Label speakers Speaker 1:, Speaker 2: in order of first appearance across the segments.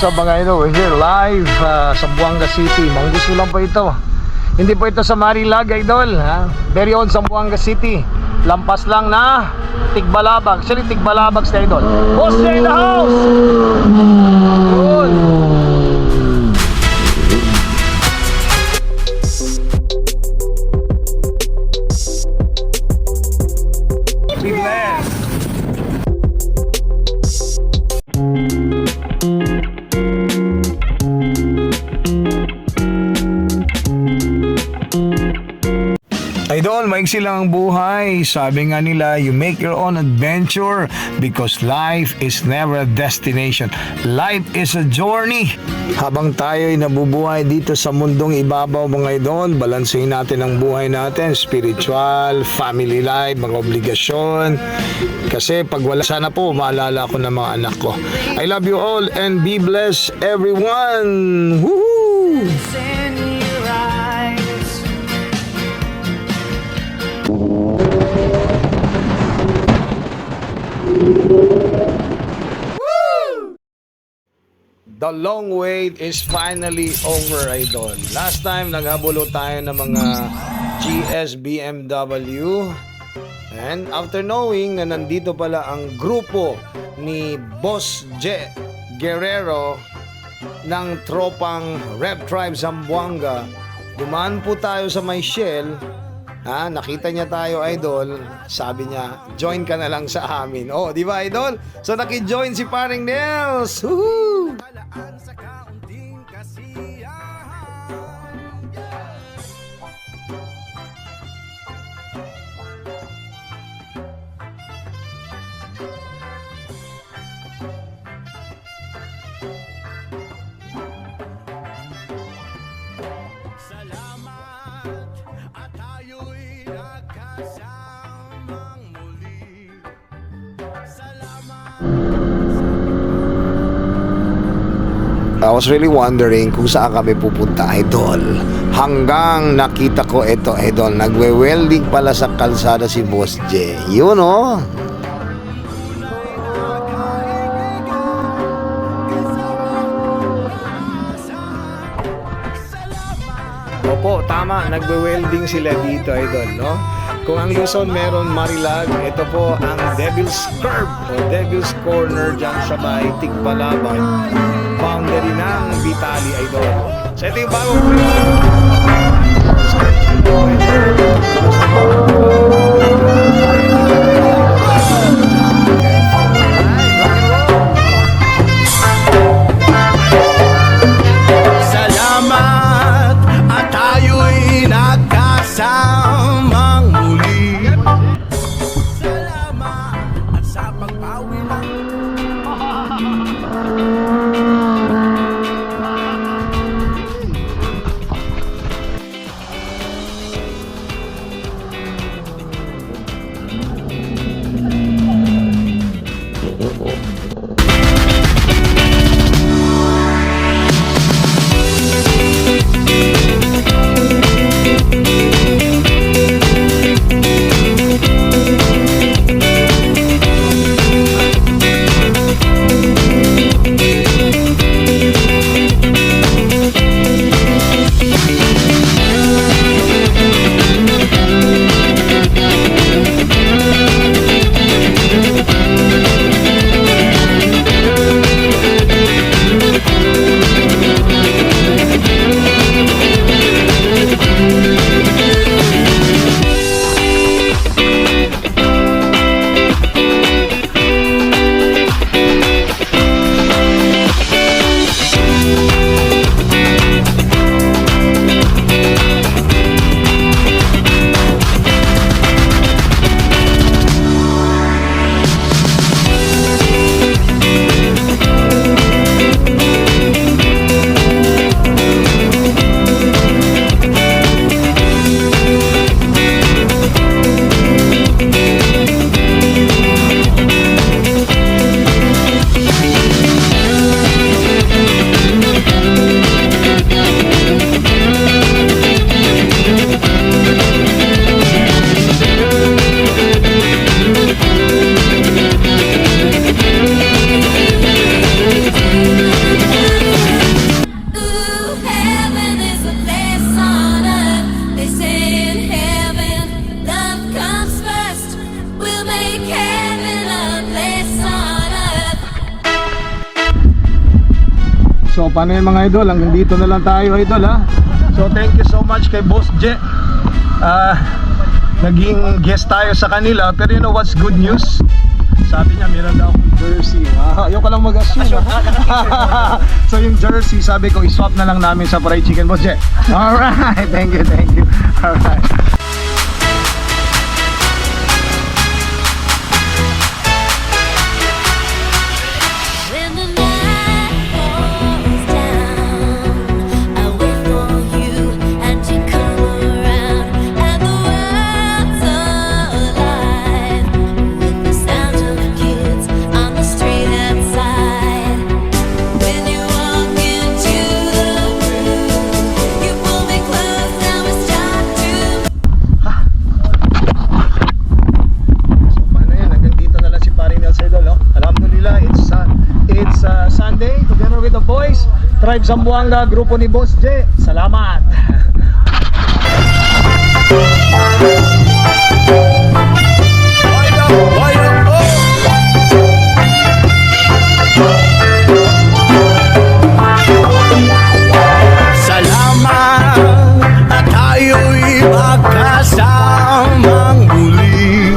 Speaker 1: What's up mga idol? We're here live sa Buanga City. Manggusto lang po ito. Hindi po ito sa Marilag idol, ha? Very own sa Buanga City. Lampas lang na Tigbalabag. Actually Tigbalabag sa idol. Boss J in the house! Good! Be blessed! Idol, maiksi lang ang buhay. Sabi nga nila, you make your own adventure because life is never a destination. Life is a journey. Habang tayo'y nabubuhay dito sa mundong ibabaw mga idol, balansehin natin ang buhay natin, spiritual, family life, mga obligasyon. Kasi pag wala, sana po maalala ko ng mga anak ko. I love you all and be blessed everyone. Woohoo! The long wait is finally over, idol. Last time, naghabulo tayo ng mga GS BMW. And after knowing na nandito pala ang grupo ni Boss J Guerrero ng tropang Rep Tribe Zamboanga, dumaan po tayo sa may Shell. Nakita niya tayo, idol. Sabi niya, join ka na lang sa amin. Oh, di ba, idol? So, naki-join si paring Nels. Woohoo! Sa kaunting kasiyahan. Salamat at tayo'y nagkasamang muli. Salamat. I was really wondering kung saan kami pupunta, idol. Hanggang nakita ko ito, idol. Nagwe-welding pala sa kalsada si Boss J. Yun, oh. Opo, tama. Nagwe-welding sila dito, idol, no? Kung ang Luzon meron Marilag, ito po ang Devil's Curve o Devil's Corner dyan sa may Tigbalabag. Boundary ng Vitali, idol. So ito yung bagong salamat at tayo'y nagkasamang muli. Salamat at sa pagpawi lang. paano yung mga idol? Hanggang dito na lang tayo, idol, ha? So thank you so much kay Boss Je. Naging guest tayo sa kanila. Pero you know what's good news? Sabi niya meron daw akong jersey. Ayaw ka lang mag-assume. So yung jersey, sabi ko i-swap na lang namin sa fried chicken, Boss Je. Alright, thank you, thank you. Alright. Tribe Zamboanga, grupo ni Boss Je. Salamat!
Speaker 2: Salamat at tayo'y magkasamang muli.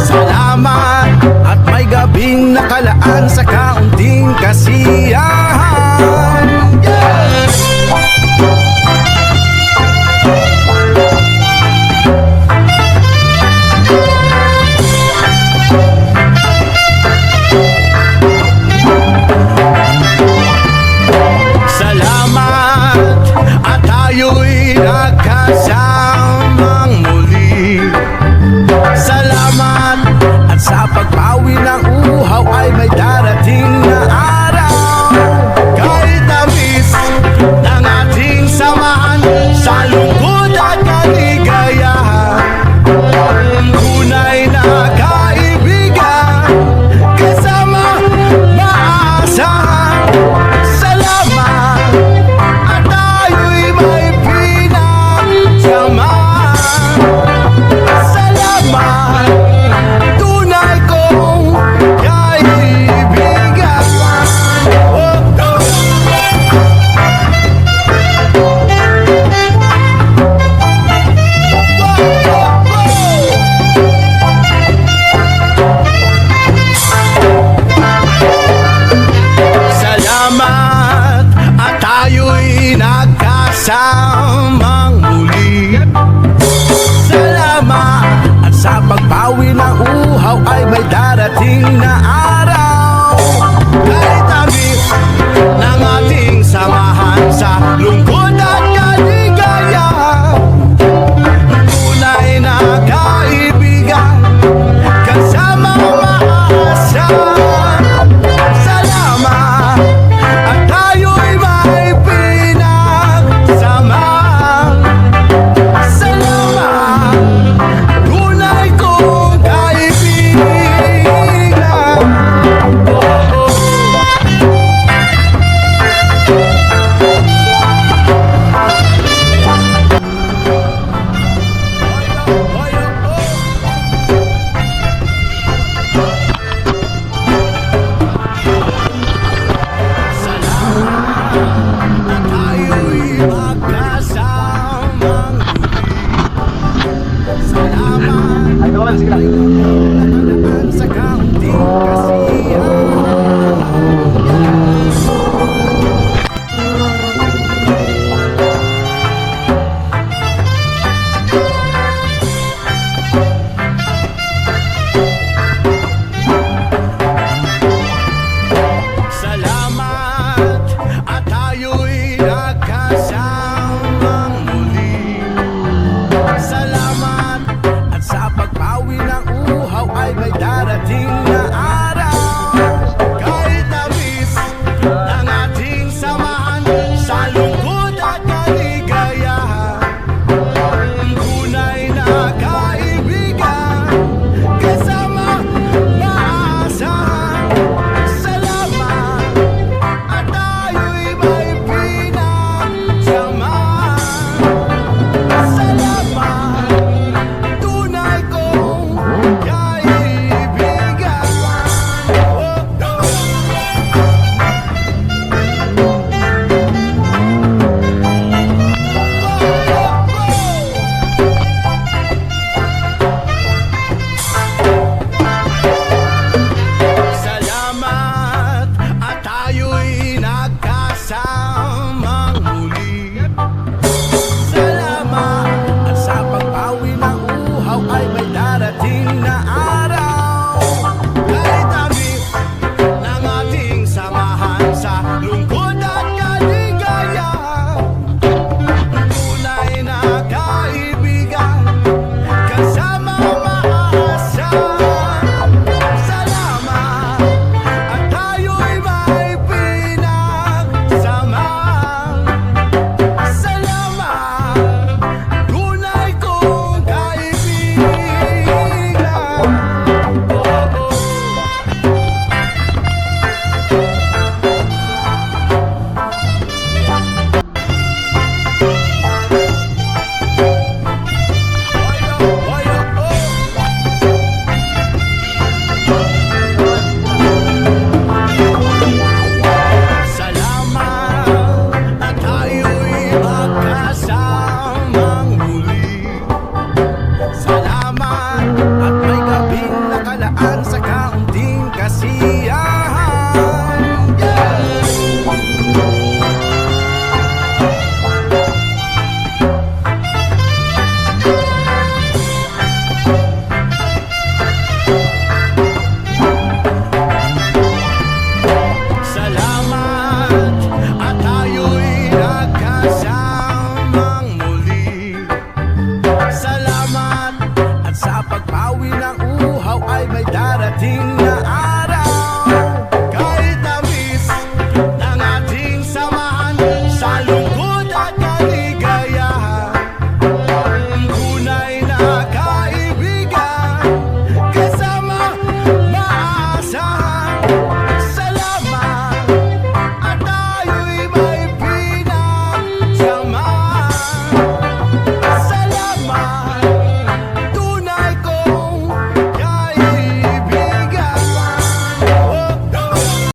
Speaker 2: Salamat at may gabing nakalaan sa kaunting kasiyahan. Nagkasamang muli. Salamat at sa pagbawi ng uhaw ay may darating na araw. Kahit tamis ng ating samahan sa lungkot at kaligayahan, tunay na kaibigan kasama maasahan. Salamat at tayo'y may salamat, tunay kong kaibigan. Oh, oh. Salamat at tayo'y nagkasamang muli. Salamat at sa pagbawi ng uhaw ay may darating na araw. Kahit tamis ng ating samahan sa lungkot at kaligayahan, tunay na kaibigan kasama maasahan. Salamat at tayo'y may pinagsamahan. Salamat, tunay kong kaibigan. Oh, oh. Salamat, tayo'y magkasamang salamat.
Speaker 1: Idol, sige lang.
Speaker 2: Nakalaan sa kaunting kasiyahan. Salamat at tayo'y nagkasamang muli. Salamat at sa pagbawi ng uhaw ay may darating na araw. Kahit tamis ng ating samahan sa lungkot